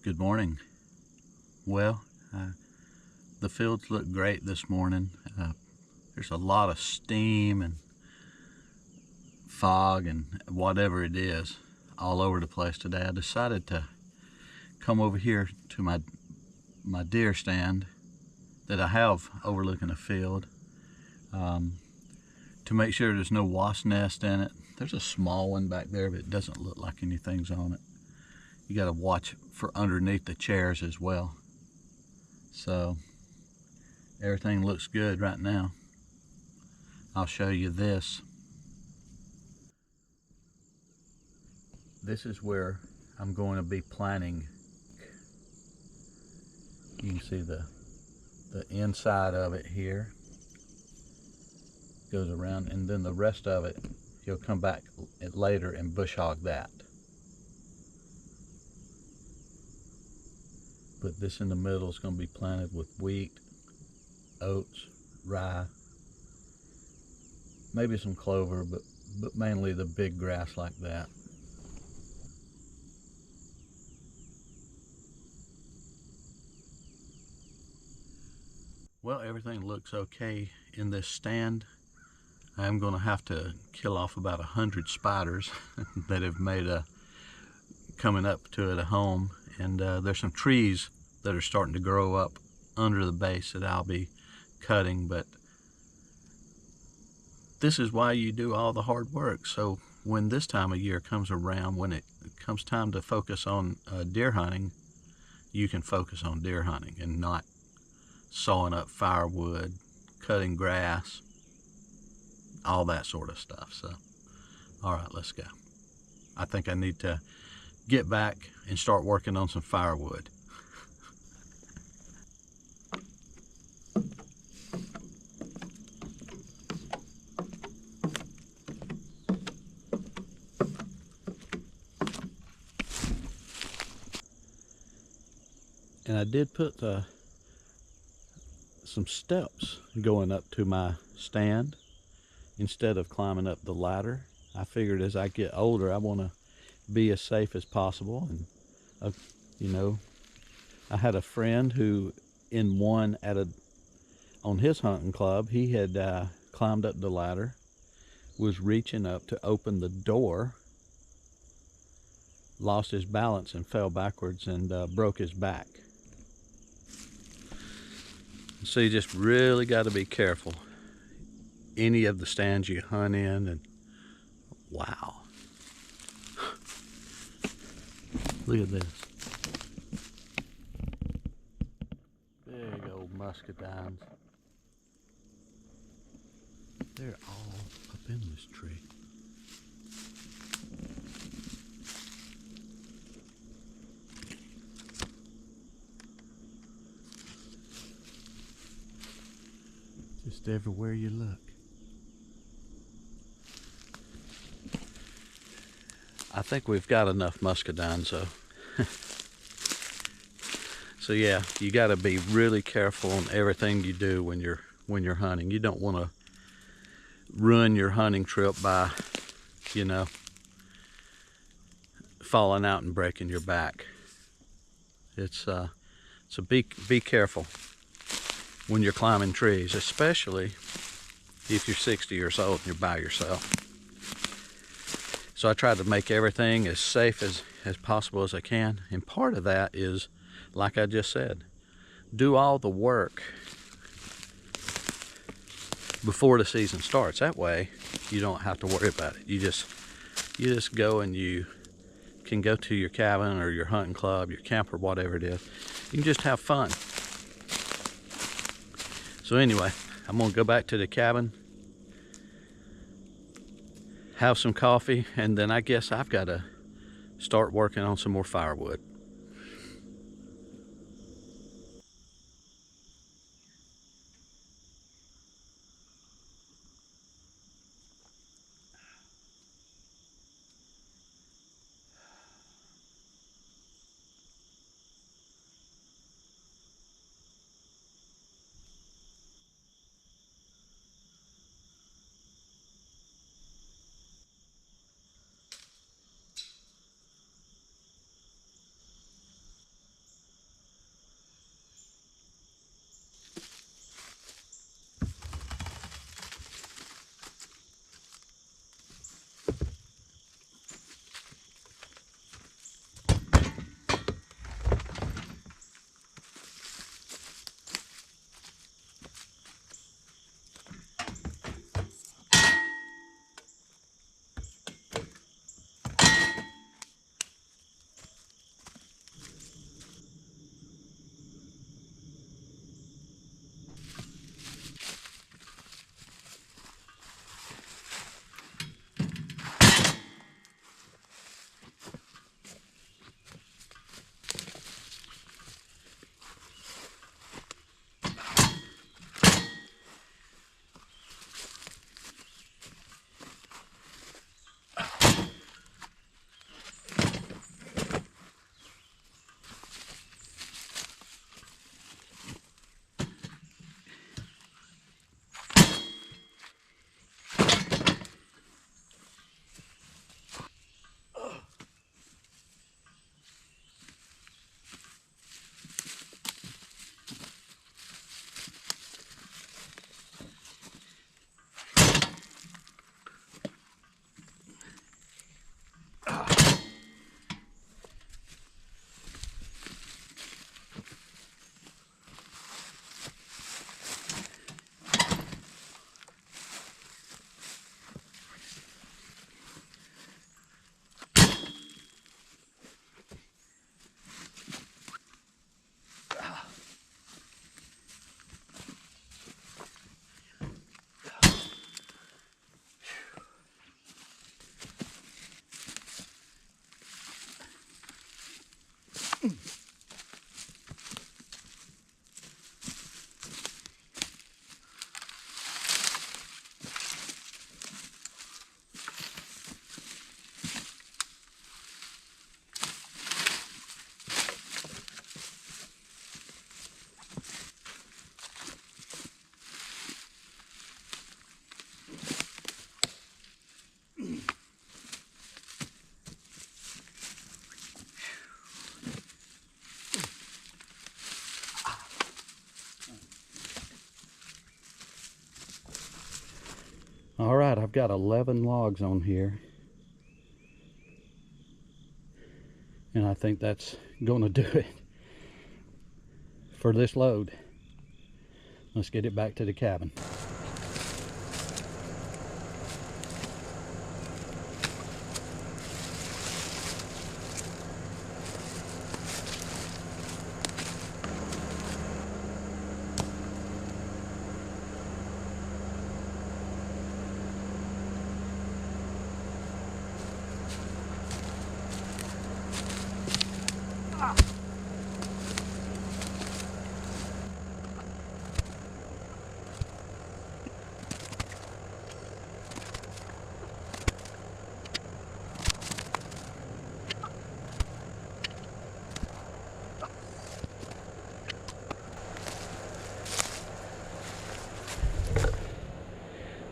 Good morning. Well, the fields look great this morning. There's a lot of steam and fog and whatever it is all over the place today. I decided to come over here to my deer stand that I have overlooking a field to make sure there's no wasp nest in it. There's a small one back there, but it doesn't look like anything's on it. You got to watch for underneath the chairs as well. So everything looks good right now. I'll show you this. This is where I'm going to be planting. You can see the inside of it here goes around, and then the rest of it you'll come back later and bush hog that. But this in the middle is going to be planted with wheat, oats, rye, maybe some clover, but mainly the big grass like that. Well, everything looks okay in this stand. I'm going to have to kill off about 100 spiders that have made a coming up to it a home, and there's some trees that are starting to grow up under the base that I'll be cutting. But this is why you do all the hard work. So when this time of year comes around, when it comes time to focus on deer hunting, you can focus on deer hunting and not sawing up firewood, cutting grass, all that sort of stuff. So, all right, let's go. I think I need to get back and start working on some firewood. And I did put some steps going up to my stand instead of climbing up the ladder. I figured as I get older, I want to be as safe as possible. And you know, I had a friend who on his hunting club, he had climbed up the ladder, was reaching up to open the door, lost his balance and fell backwards and broke his back. So you just really got to be careful. Any of the stands you hunt in, and wow. Look at this. Big old muscadines. They're all up in this tree. Just everywhere you look. I think we've got enough muscadines though. So yeah, you got to be really careful on everything you do when you're hunting. You don't want to ruin your hunting trip by, you know, falling out and breaking your back. So be careful when you're climbing trees, especially if you're 60 years old and you're by yourself. So I try to make everything as safe as possible as I can. And part of that is, like I just said, do all the work before the season starts. That way you don't have to worry about it. You just go, and you can go to your cabin or your hunting club, your camper, whatever it is. You can just have fun. So anyway, I'm gonna go back to the cabin, have some coffee, and then I guess I've got to start working on some more firewood. I've got 11 logs on here, and I think that's gonna do it for this load. Let's get it back to the cabin.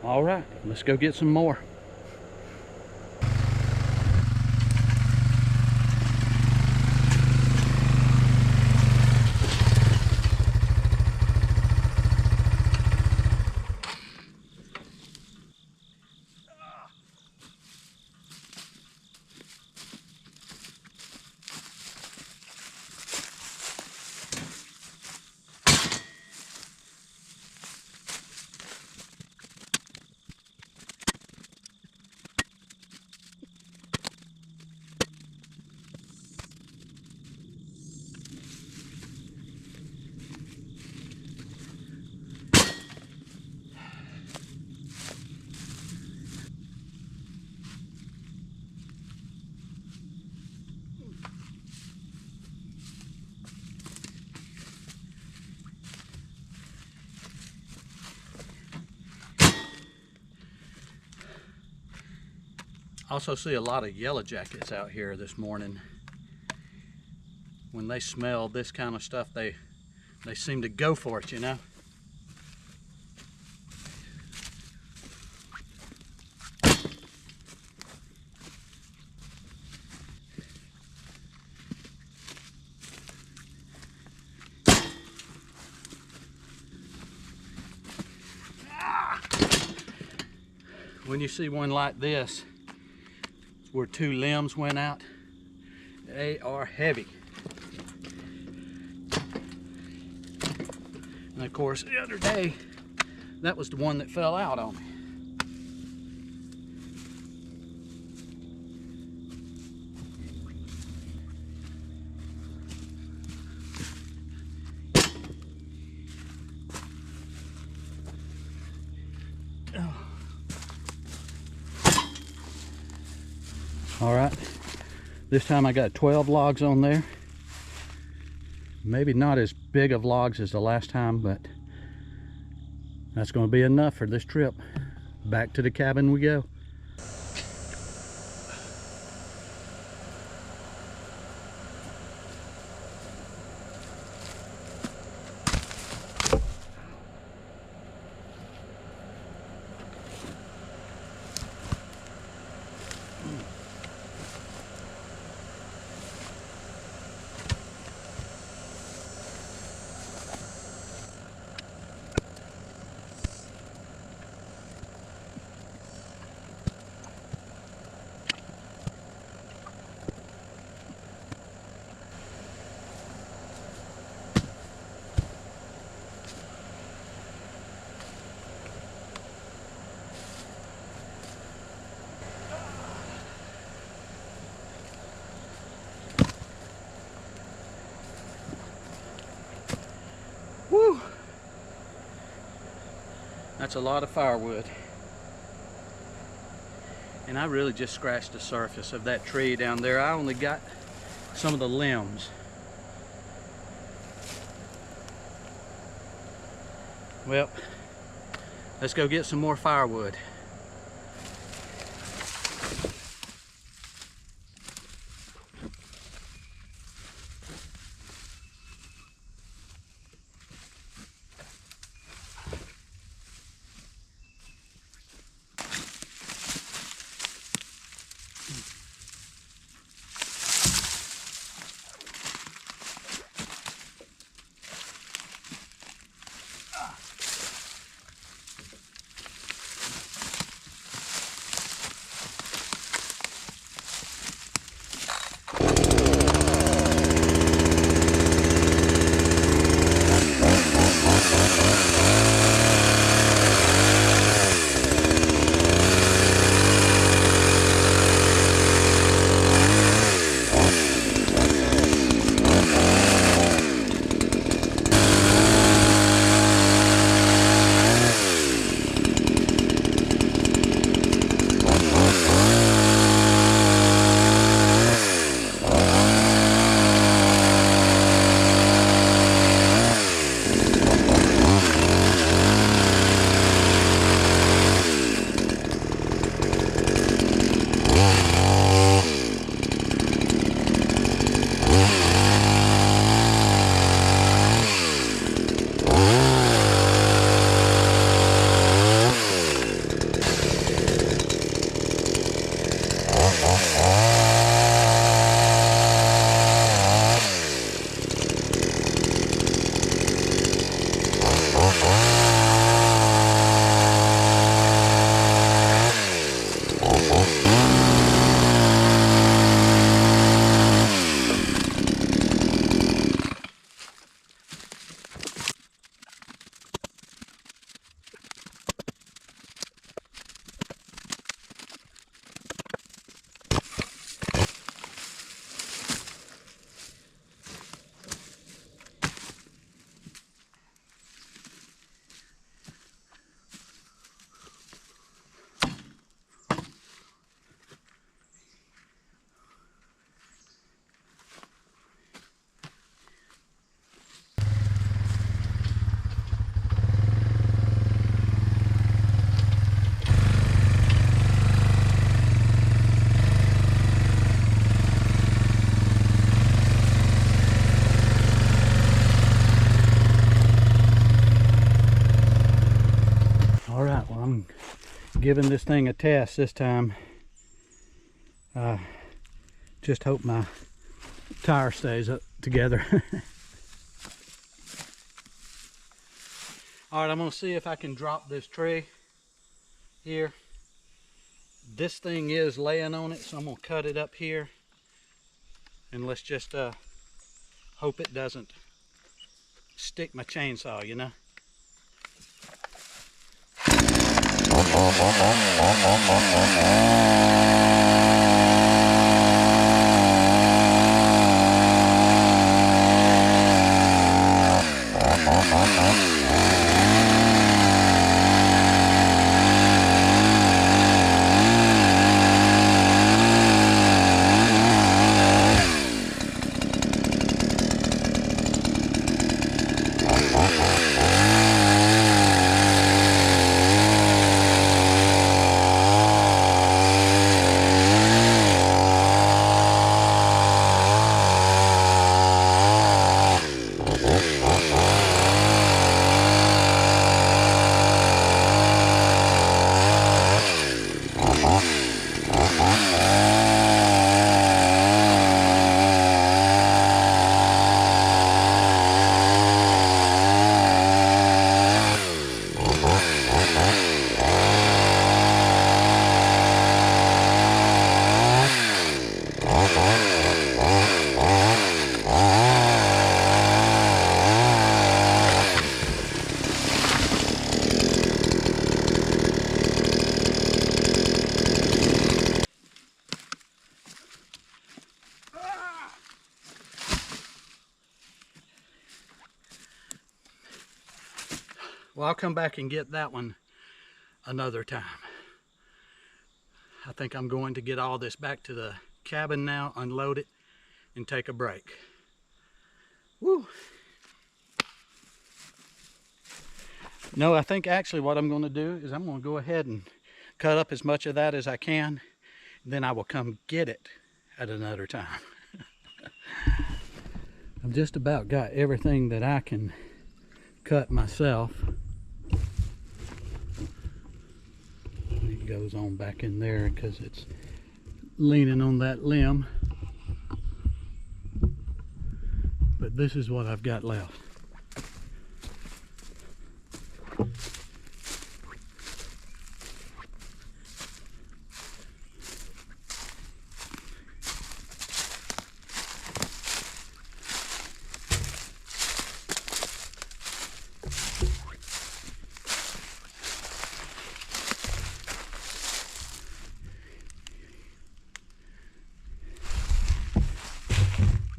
All right, let's go get some more. I also see a lot of yellow jackets out here this morning. When they smell this kind of stuff, they seem to go for it, you know? When you see one like this, where two limbs went out, they are heavy. And of course, the other day, that was the one that fell out on me. All right, this time I got 12 logs on there. Maybe not as big of logs as the last time, but that's going to be enough for this trip. Back to the cabin we go. Woo! That's a lot of firewood. And I really just scratched the surface of that tree down there. I only got some of the limbs. Well, let's go get some more firewood. giving this thing a test this time. Just hope my tire stays up together. All right, I'm gonna see if I can drop this tree here. This thing is laying on it, so I'm gonna cut it up here, and let's just hope it doesn't stick my chainsaw, you know. Well, I'll come back and get that one another time. I think I'm going to get all this back to the cabin now, unload it, and take a break. Woo! No, I think actually what I'm going to do is I'm going to go ahead and cut up as much of that as I can, and then I will come get it at another time. I've just about got everything that I can cut myself. It goes on back in there because it's leaning on that limb. But this is what I've got left.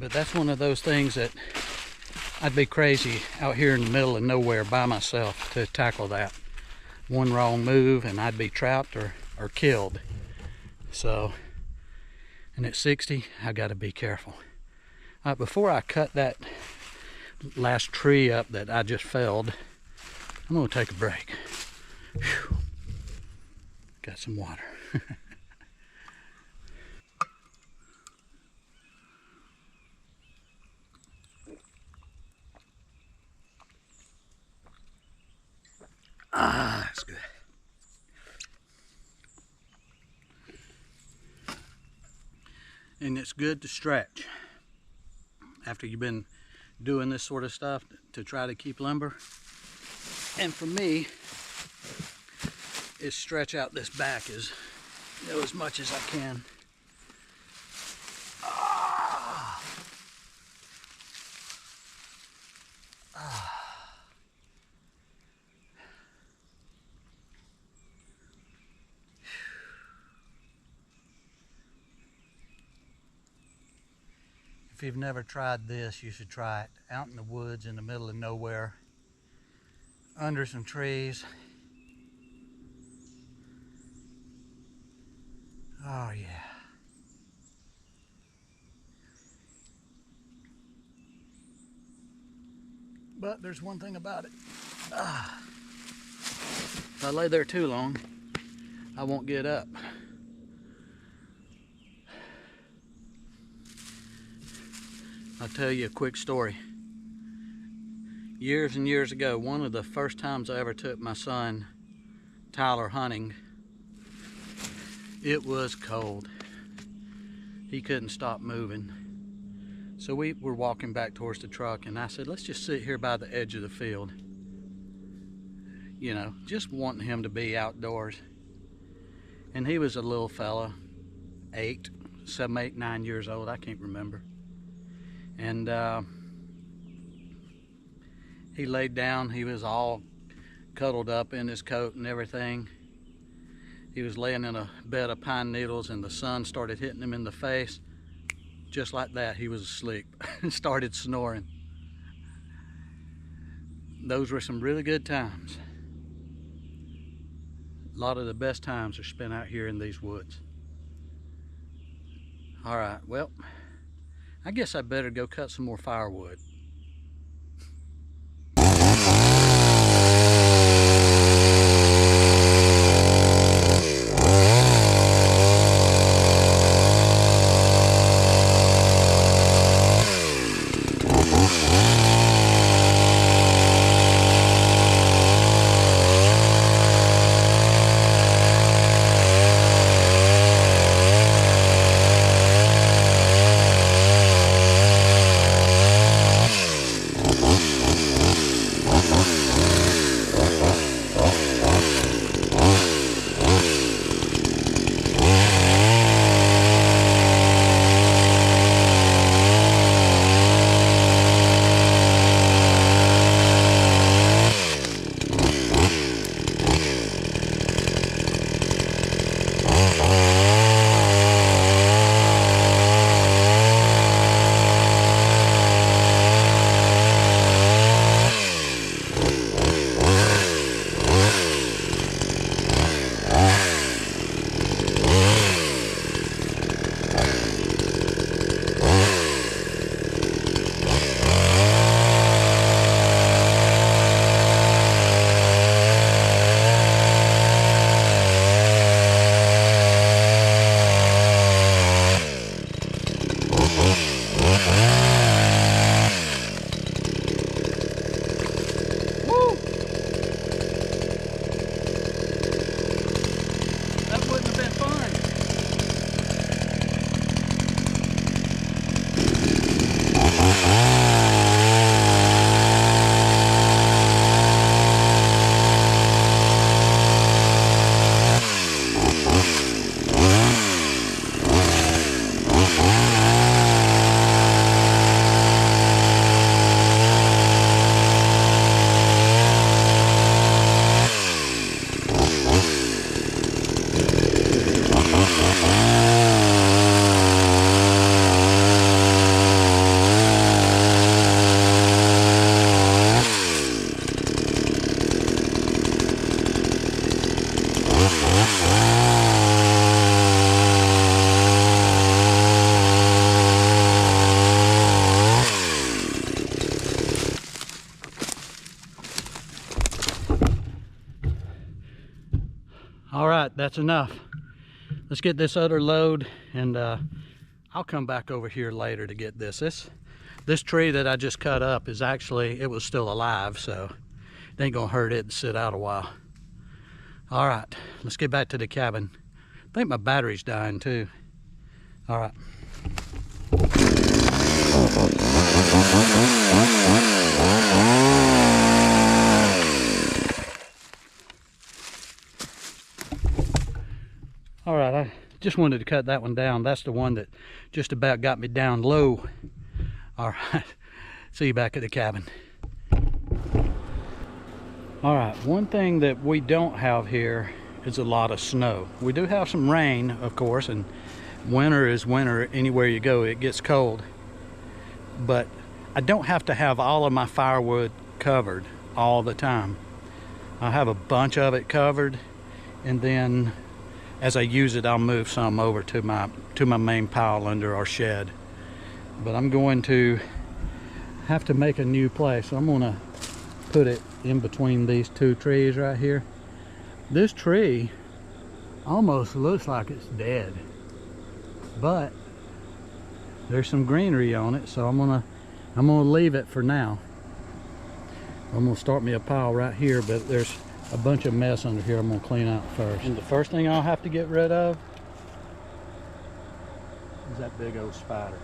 But that's one of those things that I'd be crazy out here in the middle of nowhere by myself to tackle that. One wrong move and I'd be trapped or killed. So, and at 60, I gotta be careful. Before I cut that last tree up that I just felled, I'm gonna take a break. Whew. Got some water. Ah, that's good. And it's good to stretch after you've been doing this sort of stuff to try to keep lumber. And for me, is stretch out this back as much as I can. Ah. Ah. If you've never tried this, you should try it. Out in the woods in the middle of nowhere, under some trees. Oh yeah. But there's one thing about it. If I lay there too long, I won't get up. I'll tell you a quick story. Years and years ago, one of the first times I ever took my son Tyler hunting, It was cold. He couldn't stop moving. So we were walking back towards the truck, and I said, let's just sit here by the edge of the field. You know, just wanting him to be outdoors. And he was a little fella, 7, 8, 9 years old, I can't remember. And he laid down, he was all cuddled up in his coat and everything. He was laying in a bed of pine needles, and the sun started hitting him in the face. Just like that, he was asleep and started snoring. Those were some really good times. A lot of the best times are spent out here in these woods. All right, well, I guess I better go cut some more firewood. All right, that's enough. Let's get this other load, and I'll come back over here later to get this. This tree that I just cut up is actually, it was still alive, so it ain't gonna hurt it to sit out a while. All right, let's get back to the cabin. I think my battery's dying too. All right. All right, I just wanted to cut that one down. That's the one that just about got me down low. All right, see you back at the cabin. All right, one thing that we don't have here is a lot of snow. We do have some rain, of course, and winter is winter anywhere you go. It gets cold. But I don't have to have all of my firewood covered all the time. I have a bunch of it covered, and then as I use it, I'll move some over to my main pile under our shed. But I'm going to have to make a new place. So I'm gonna put it in between these two trees right here. This tree almost looks like it's dead, but there's some greenery on it, so I'm gonna leave it for now. I'm gonna start me a pile right here, but there's a bunch of mess under here I'm gonna clean out first. And the first thing I'll have to get rid of is that big old spider.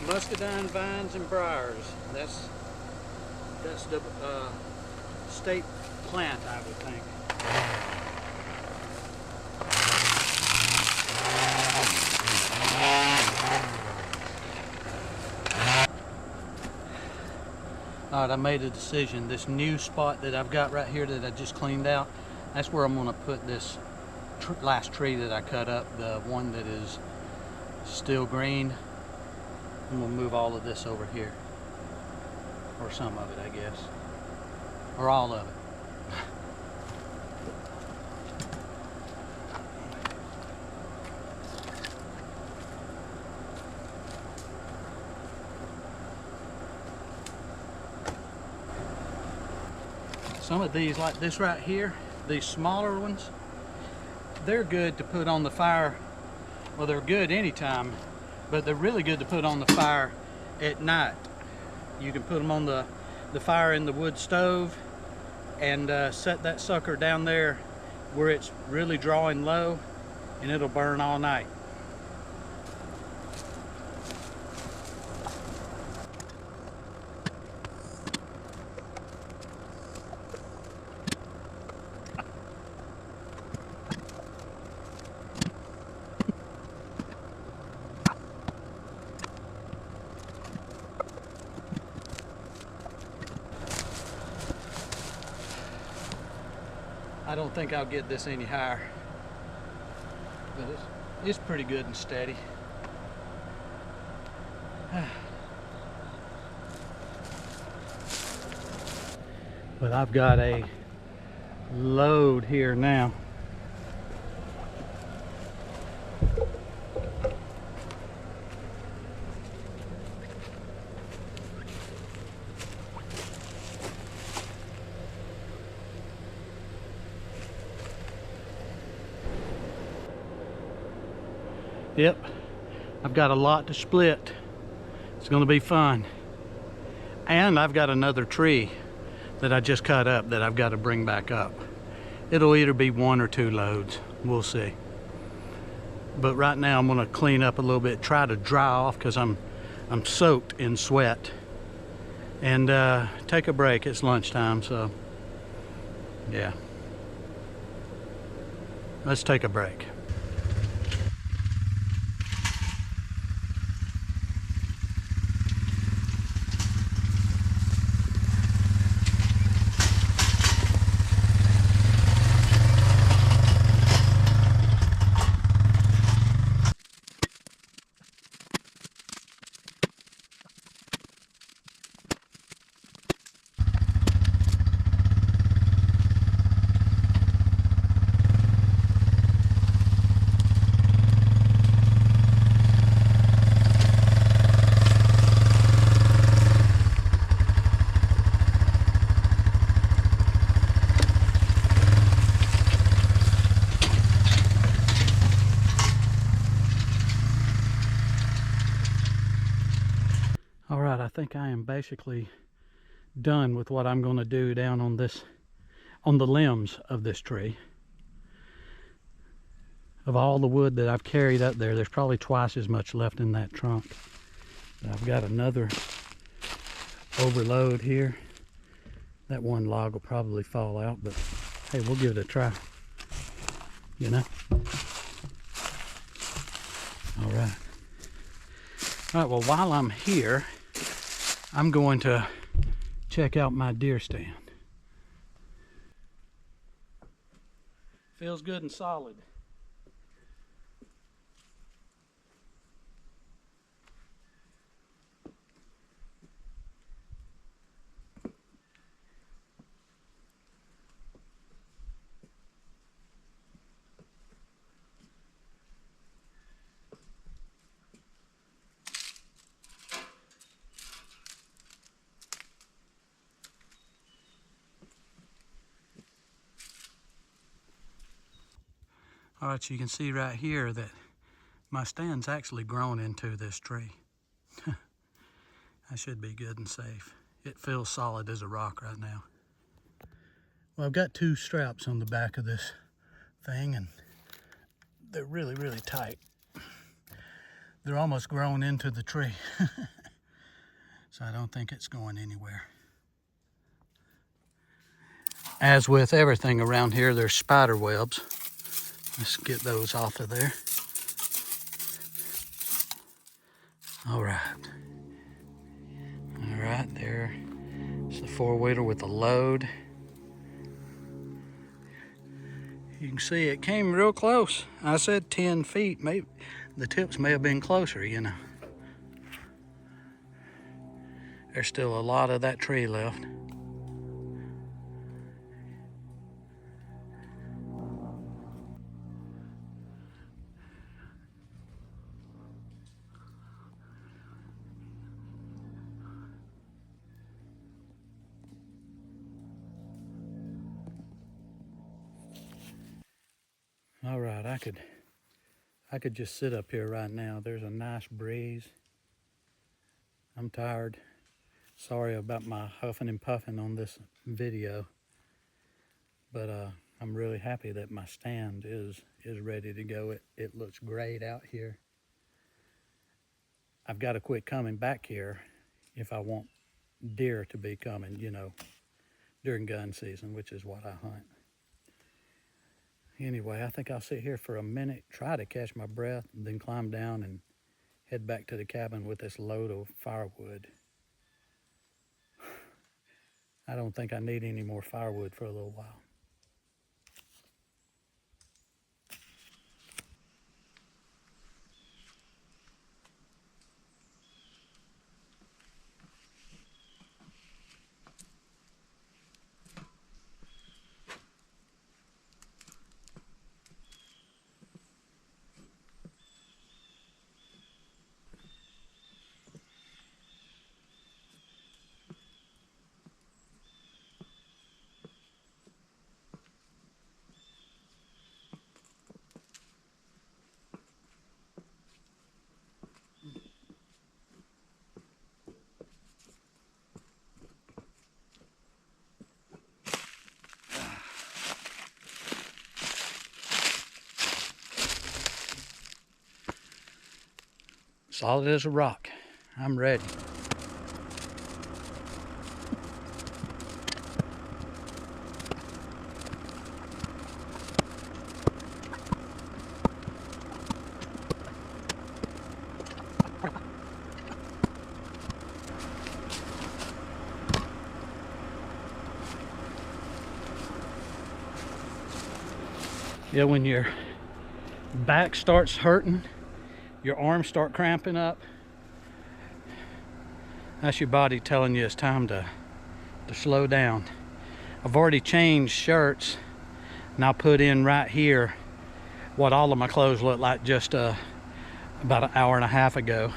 Muscadine vines and briars. That's the state plant, I would think. All right, I made a decision. This new spot that I've got right here that I just cleaned out, that's where I'm gonna put this last tree that I cut up, the one that is still green. I'm gonna move all of this over here, or some of it, I guess, or all of it. Some of these, like this right here, these smaller ones, they're good to put on the fire. Well, they're good anytime, but they're really good to put on the fire at night. You can put them on the fire in the wood stove and set that sucker down there where it's really drawing low, and it'll burn all night. I don't think I'll get this any higher, but it's pretty good and steady. But I've got a load here now. Yep, I've got a lot to split. It's gonna be fun. And I've got another tree that I just cut up that I've got to bring back up. It'll either be 1 or 2 loads, we'll see. But right now I'm gonna clean up a little bit, try to dry off because I'm soaked in sweat. And take a break, it's lunchtime, so yeah. Let's take a break. All right, I think I am basically done with what I'm going to do down on the limbs of this tree. Of all the wood that I've carried up there, there's probably twice as much left in that trunk. But I've got another overload here. That one log will probably fall out, but hey, we'll give it a try, you know? All right. All right, well, while I'm here, I'm going to check out my deer stand. Feels good and solid. All right, so you can see right here that my stand's actually grown into this tree. That should be good and safe. It feels solid as a rock right now. Well, I've got 2 straps on the back of this thing, and they're really, really tight. They're almost grown into the tree. So I don't think it's going anywhere. As with everything around here, there's spider webs. Let's get those off of there. All right. All right, there. It's the 4-wheeler with the load. You can see it came real close. I said 10 feet. Maybe the tips may have been closer, you know. There's still a lot of that tree left. All right, I could just sit up here right now. There's a nice breeze. I'm tired. Sorry about my huffing and puffing on this video, but I'm really happy that my stand is ready to go. It looks great out here. I've got to quit coming back here if I want deer to be coming, you know, during gun season, which is what I hunt. Anyway, I think I'll sit here for a minute, try to catch my breath, and then climb down and head back to the cabin with this load of firewood. I don't think I need any more firewood for a little while. Solid as a rock. I'm ready. Yeah, when your back starts hurting, your arms start cramping up, that's your body telling you it's time to slow down. I've already changed shirts, and I'll put in right here what all of my clothes look like just about an hour and a half ago.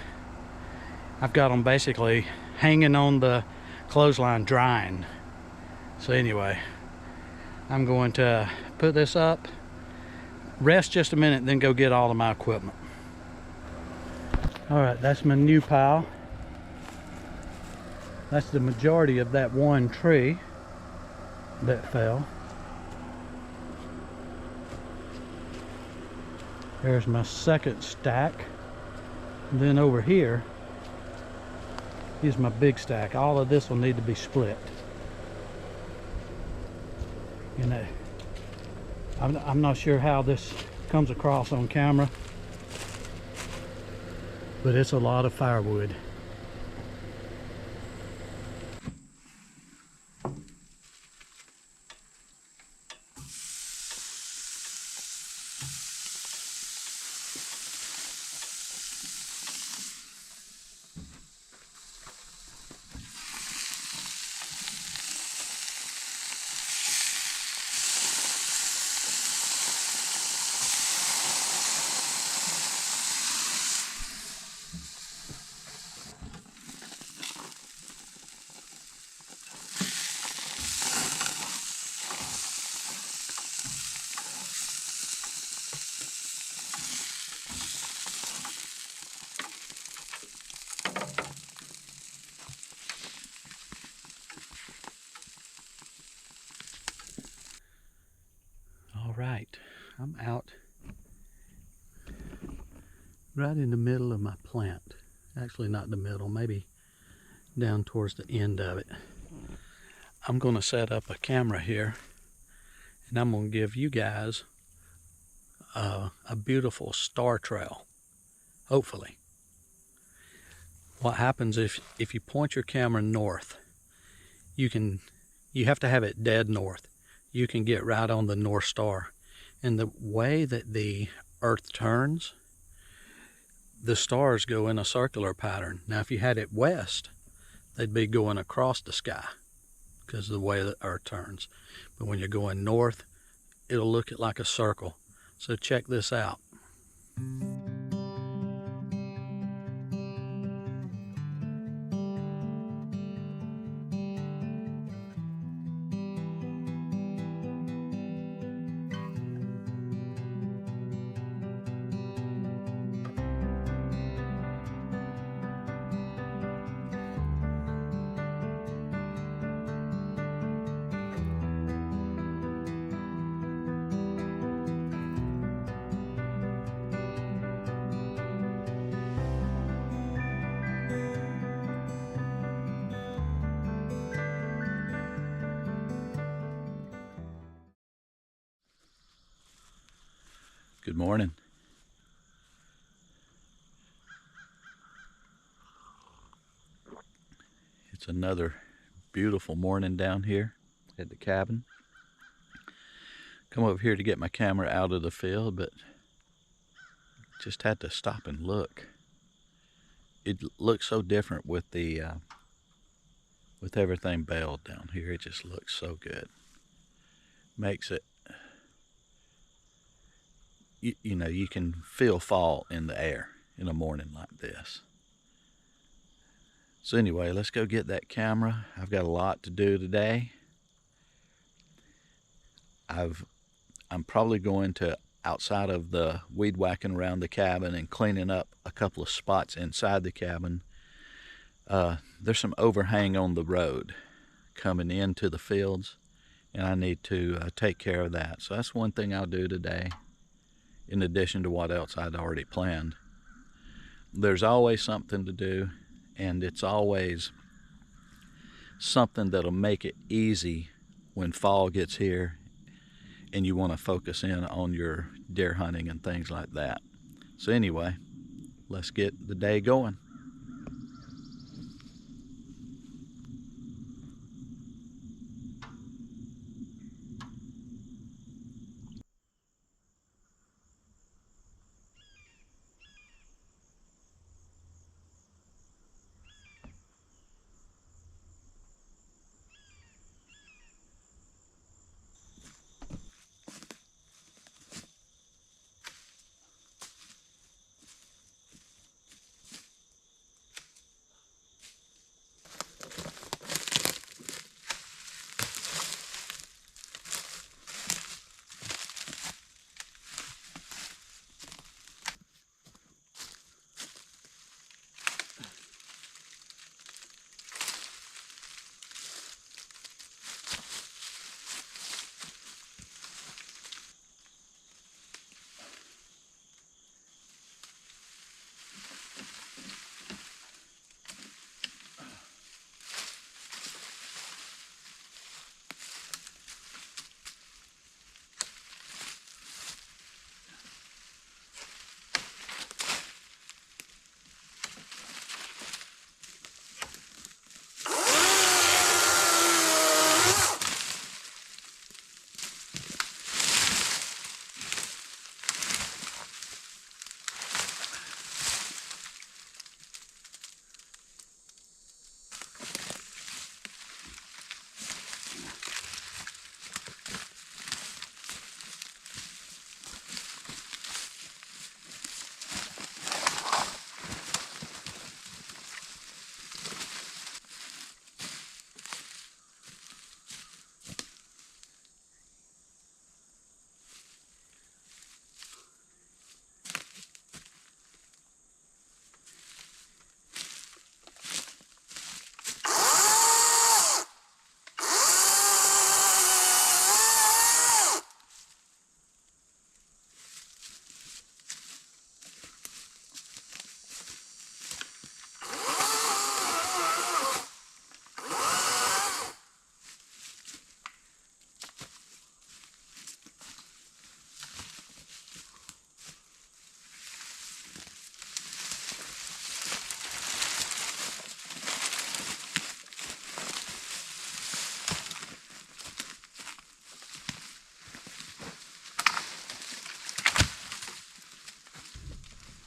I've got them basically hanging on the clothesline drying. So anyway, I'm going to put this up, rest just a minute, then go get all of my equipment. All right, that's my new pile. That's the majority of that one tree that fell. There's my second stack. And then over here is my big stack. All of this will need to be split. You know, I'm not sure how this comes across on camera, but it's a lot of firewood. right, I'm out right in the middle of my plant. Actually not the middle, maybe down towards the end of it. I'm going to set up a camera here and I'm going to give you guys a beautiful star trail, hopefully. What happens if you point your camera north, you have to have it dead north. You can get right on the North Star. And the way that the Earth turns, the stars go in a circular pattern. Now if you had it west, they'd be going across the sky because of the way the Earth turns. But when you're going north, it'll look like a circle. So check this out. Good morning. It's another beautiful morning down here at the cabin. Come over here to get my camera out of the field, but just had to stop and look. It looks so different with the with everything baled down here. It just looks so good. Makes it, you know, you can feel fall in the air in a morning like this. So anyway, let's go get that camera. I've got a lot to do today. I'm probably going to, outside of the weed whacking around the cabin and cleaning up a couple of spots inside the cabin, there's some overhang on the road coming into the fields, and I need to take care of that. So that's one thing I'll do today, in addition to what else I'd already planned. There's always something to do, and it's always something that'll make it easy when fall gets here and you want to focus in on your deer hunting and things like that. So anyway, let's get the day going.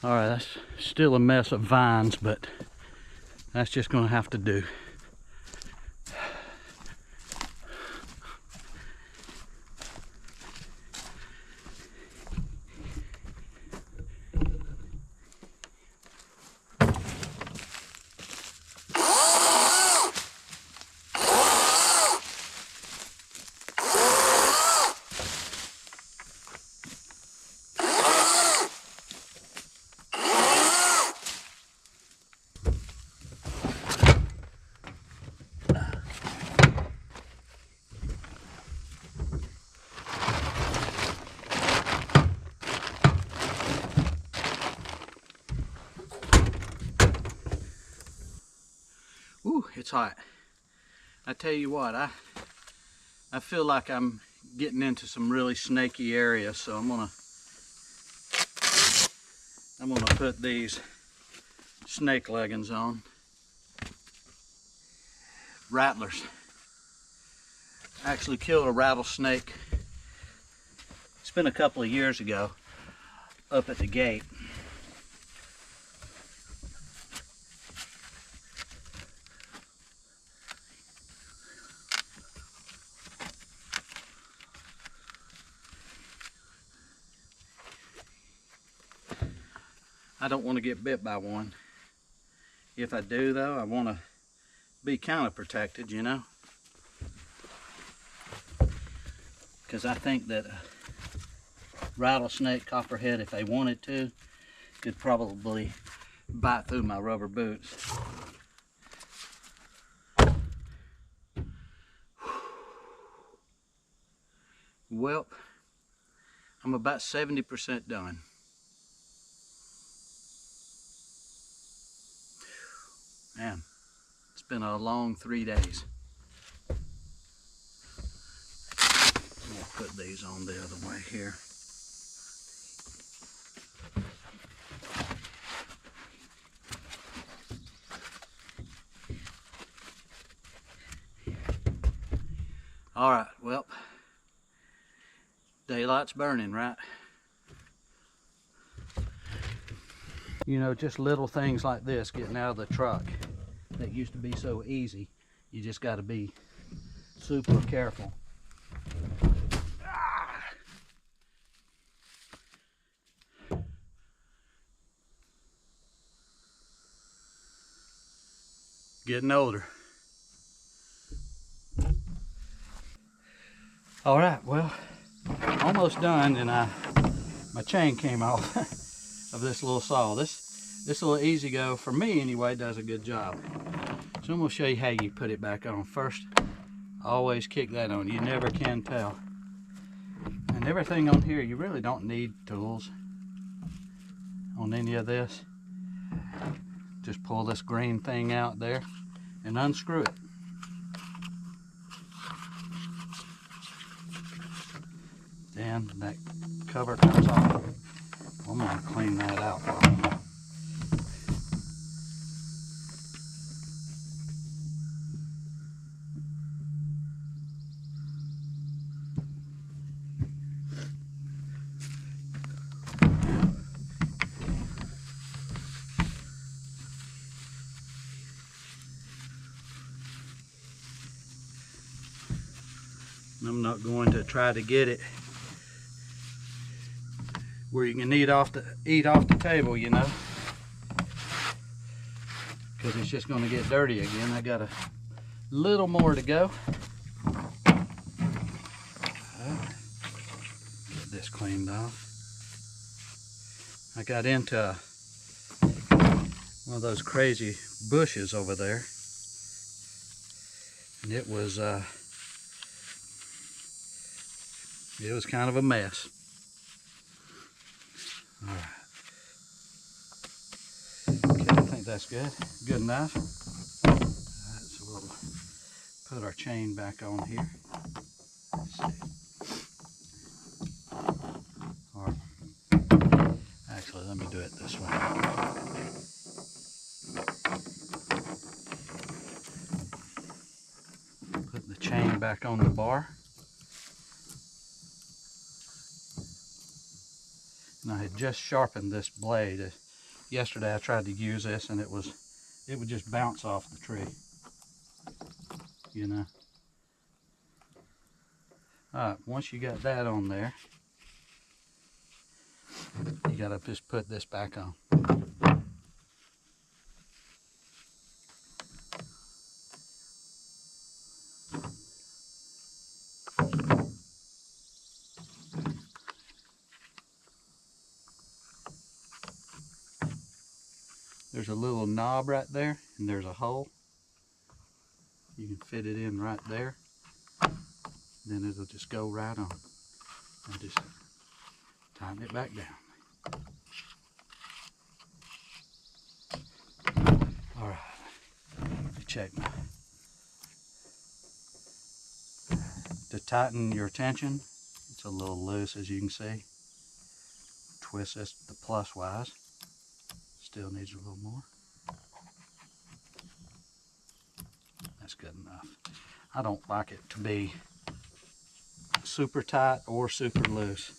All right, that's still a mess of vines, but that's just gonna have to do. Ooh, it's hot. I tell you what, I feel like I'm getting into some really snaky areas, so I'm gonna put these snake leggings on. Rattlers. I actually killed a rattlesnake. It's been a couple of years ago up at the gate. I don't want to get bit by one. If I do though, I want to be kind of protected, you know? Because I think that a rattlesnake, copperhead, if they wanted to, could probably bite through my rubber boots. Well, I'm about 70% done. Man, it's been a long 3 days. I'm gonna put these on the other way here. All right, well, daylight's burning, right? You know, just little things like this, getting out of the truck, that used to be so easy. You just got to be super careful. Getting older. All right, well, almost done, and my chain came off of this little saw. This little Easy Go, for me anyway, does a good job. So I'm gonna show you how you put it back on. First, always kick that on. You never can tell. And everything on here, you really don't need tools on any of this. Just pull this green thing out there and unscrew it. Then that cover comes off. I'm gonna clean that out for you. I'm not going to try to get it where you can eat off the table, you know, because it's just going to get dirty again. I got a little more to go. Get this cleaned off. I got into one of those crazy bushes over there, and it was kind of a mess. All right. Okay, I think that's good. Good enough. All right, so we'll put our chain back on here. Let's see. Or, actually, let me do it this way. Put the chain back on the bar. And I had just sharpened this blade. yesterday I tried to use this and it would just bounce off the tree, you know. Alright, once you got that on there, you gotta just put this back on. There's a little knob right there, and there's a hole. You can fit it in right there. Then it'll just go right on. And just tighten it back down. Alright, let me check now. To tighten your tension, it's a little loose as you can see. Twist this the plus wise. Still needs a little more. That's good enough. I don't like it to be super tight or super loose.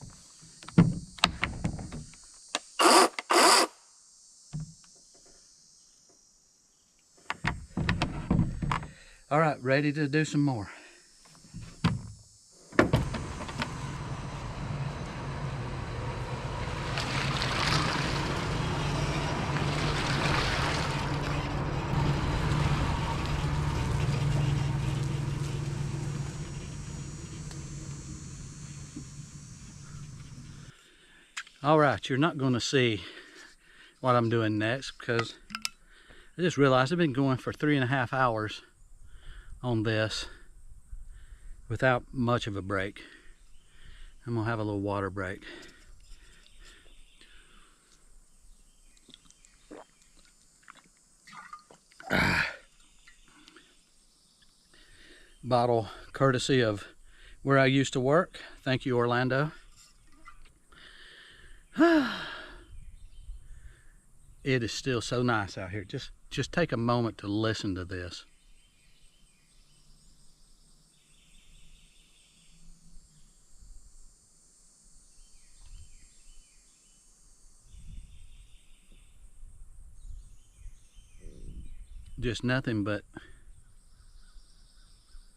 All right, ready to do some more. All right, you're not going to see what I'm doing next because I just realized I've been going for 3.5 hours on this without much of a break. I'm gonna have a little water break. Bottle courtesy of where I used to work. Thank you, Orlando. It is still so nice out here. Just take a moment to listen to this. Just nothing but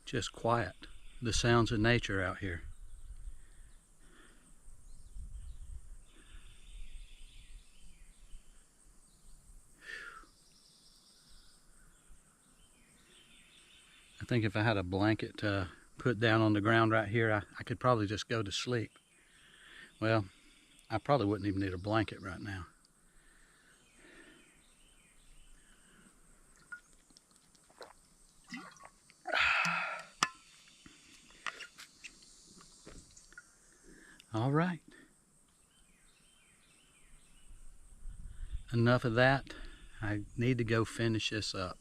just quiet. The sounds of nature out here. I think if I had a blanket to put down on the ground right here, I could probably just go to sleep. Well, I probably wouldn't even need a blanket right now. All right. Enough of that. I need to go finish this up.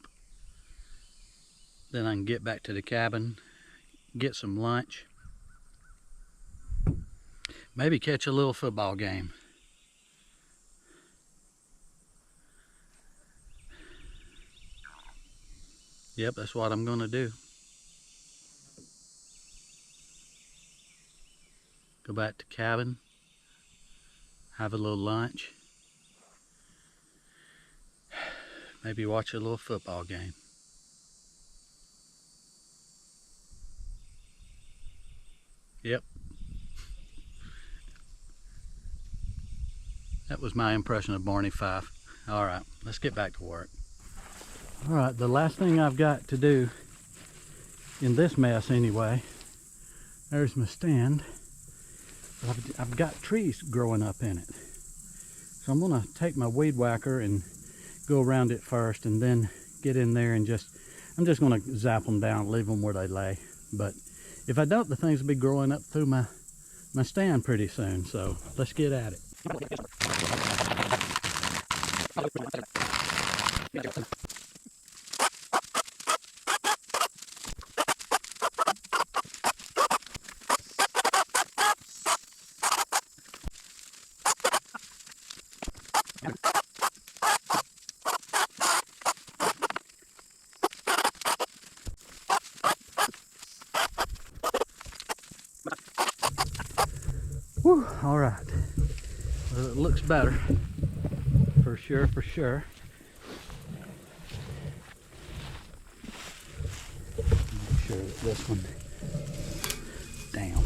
Then I can get back to the cabin, get some lunch, maybe catch a little football game. Yep, that's what I'm gonna do. Go back to cabin, have a little lunch, maybe watch a little football game. Yep. That was my impression of Barney Fife. All right, let's get back to work. All right, the last thing I've got to do in this mess anyway, there's my stand. I've got trees growing up in it. So I'm gonna take my weed whacker and go around it first and then get in there and I'm just gonna zap them down, leave them where they lay. But if I don't, the things will be growing up through my stand pretty soon. So let's get at it. Whew, all right. Well, it looks better. For sure, for sure. Make sure that this one, damn,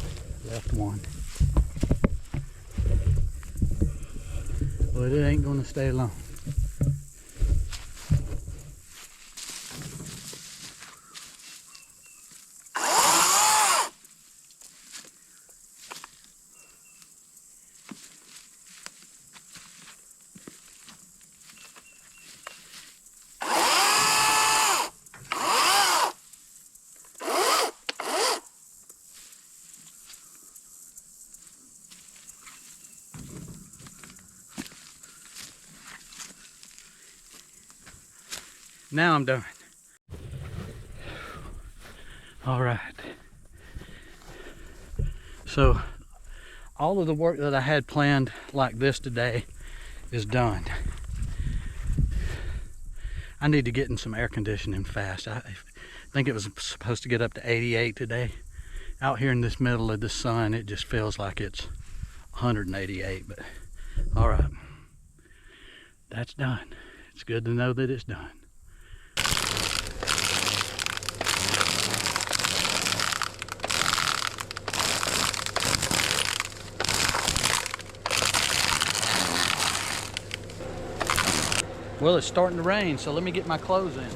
left one. But it ain't gonna stay long. Now I'm done. All right. So all of the work that I had planned like this today is done. I need to get in some air conditioning fast. I think it was supposed to get up to 88 today. Out here in this middle of the sun, it just feels like it's 188, but all right. That's done. It's good to know that it's done. Well, it's starting to rain, so let me get my clothes in.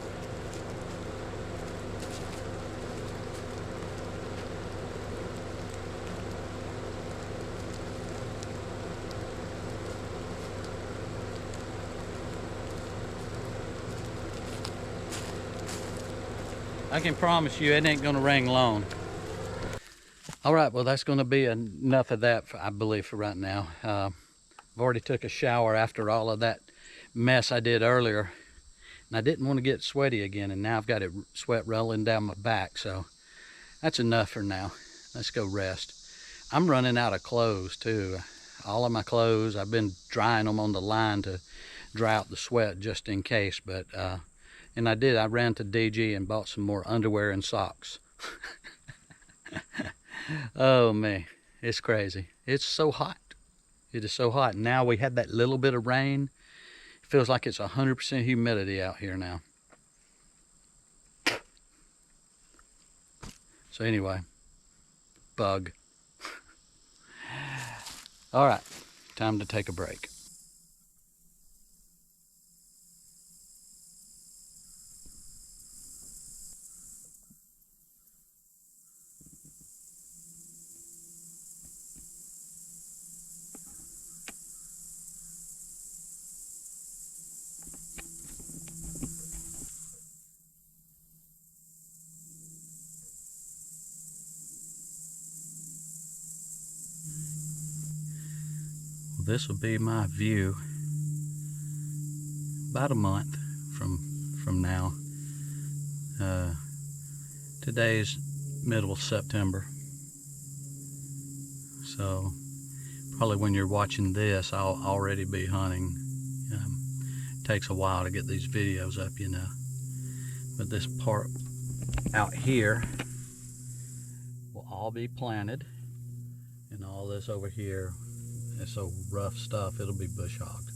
I can promise you it ain't gonna rain long. All right, well, that's gonna be enough of that, I believe, for right now. I've already took a shower after all of that mess I did earlier, and I didn't want to get sweaty again, and now I've got sweat rolling down my back, so that's enough for now. Let's go rest. I'm running out of clothes too. All of my clothes, I've been drying them on the line to dry out the sweat just in case, but and I ran to DG and bought some more underwear and socks. Oh man, it's crazy. It's so hot. It is so hot. Now we had that little bit of rain. It feels like it's 100% humidity out here now. So anyway, bug. All right, time to take a break. This will be my view about a month from now. Today's middle of September, so probably when you're watching this I'll already be hunting. It takes a while to get these videos up, you know, but this part out here will all be planted, and all this over here, it's so rough stuff, it'll be bush hogged.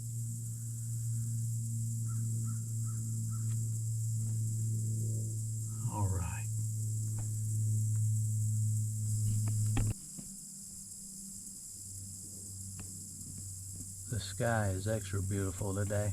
All right. The sky is extra beautiful today.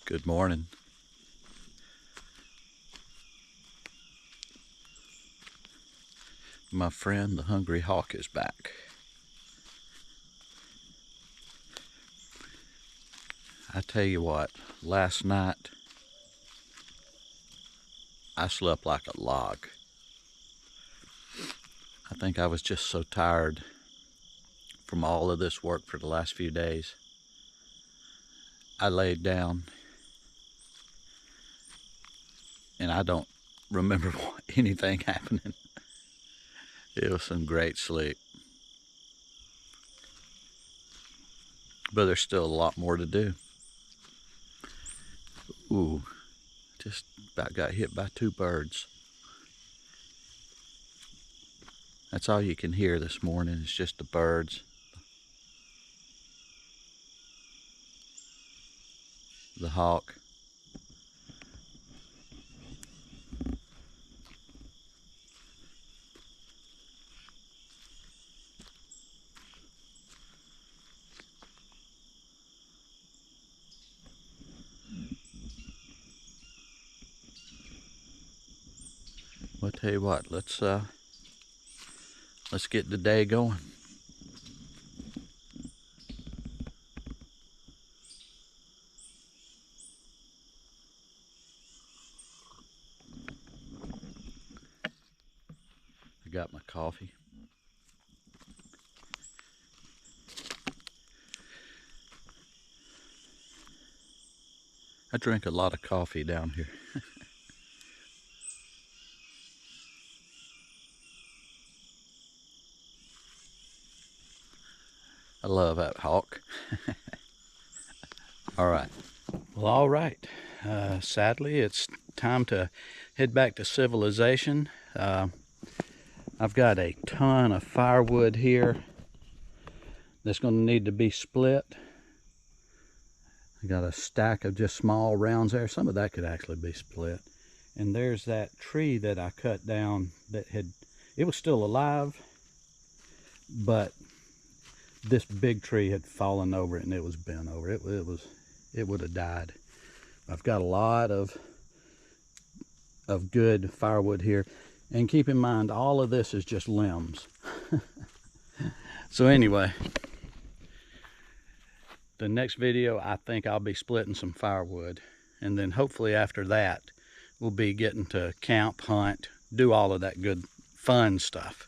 Good morning. My friend the hungry hawk is back. I tell you what, last night I slept like a log. I think I was just so tired from all of this work for the last few days. I laid down and I don't remember anything happening. It was some great sleep. But there's still a lot more to do. Ooh, just about got hit by 2 birds. That's all you can hear this morning is just the birds. The hawk. Well, tell you what, let's get the day going. I got my coffee. I drink a lot of coffee down here. I love that hawk. All right. Well, all right. Sadly, it's time to head back to civilization. I've got a ton of firewood here that's going to need to be split. I got a stack of just small rounds there. Some of that could actually be split. And there's that tree that I cut down that it was still alive, but this big tree had fallen over it and it was bent over. It would have died. I've got a lot of good firewood here, and keep in mind all of this is just limbs. So anyway, the next video I think I'll be splitting some firewood, and then hopefully after that we'll be getting to camp, hunt, do all of that good fun stuff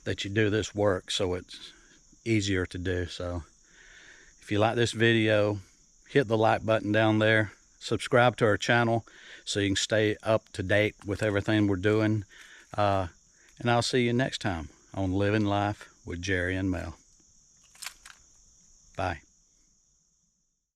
that you do this work, so it's easier to do. So if you like this video, hit the like button down there, subscribe to our channel so you can stay up to date with everything we're doing, and I'll see you next time on Living Life with Jerry and Mel. Bye.